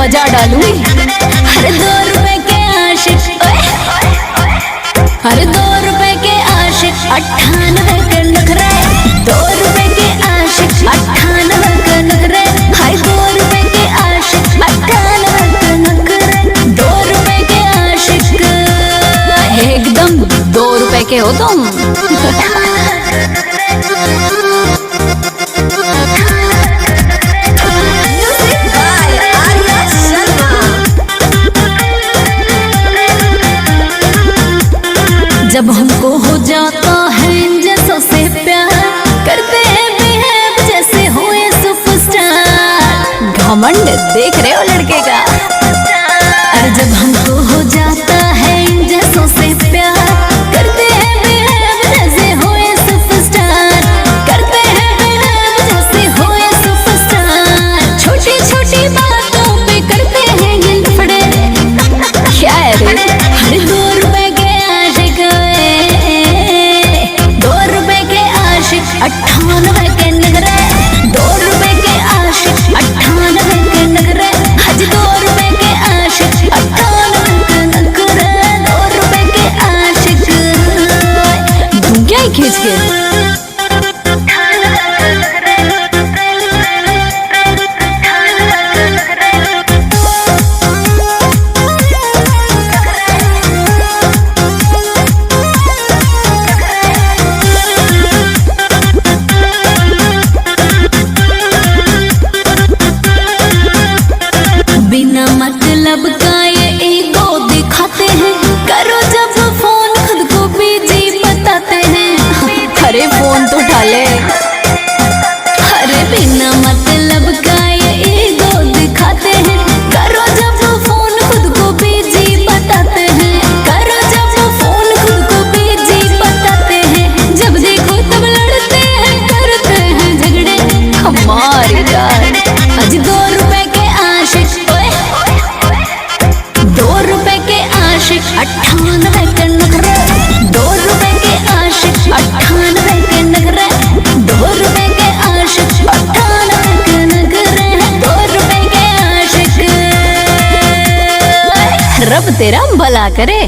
बजा डालू। अरे 2 रुपए के आशिक, अरे 2 रुपए के आशिक 98 के नखरे, 2 रुपए के आशिक 98 के नखरे, हाय 2 रुपए के आशिक 98 के नखरे, 2 रुपए के आशिक एकदम 2 रुपए के हो तुम। जब हमको हो जाता है जैसों से प्यार, करते हैं बिहेव जैसे हुए सुपरस्टार। घमंड देख रहे हो लड़के का। अरे जब हमको हो जाता है जैसों से प्यार, करते हैं बिहेव जैसे हुए सुपरस्टार, करते हैं बिहेव जैसे हुए सुपरस्टार। छोटी छोटी बातों पे करते हैं गिलफड़े। क्या है रे? अरे 2 रुपए के आशिक, 98 के नखरे, 2 रुपए के आशिक 98 के नखरे, आज 2 रुपए के आशिक 98 के नखरे, 2 रुपए के आशिक। तुम क्या ही खींच के मतलब का ये ईगो दिखाते हैं, करो जब फोन खुद को बिजी बताते हैं। अरे फोन तो उठा ले। अरे बिना मतलब का ये ईगो दिखाते हैं, करो जब फोन खुद को बिजी बताते हैं, करो जब फोन खुद को बिजी बताते हैं। जब देखो तब लड़ते हैं, करते हैं झगड़े हमारे यार। आज 2 रुपए के आशिक, 2 रुपए के आशिक 98 के नखरे, 2 रुपए के आशिक 98 के नखरे, 2 रुपए के आशिक 98 के नखरे, 2 रुपए के आशिक। रब तेरा भला करे।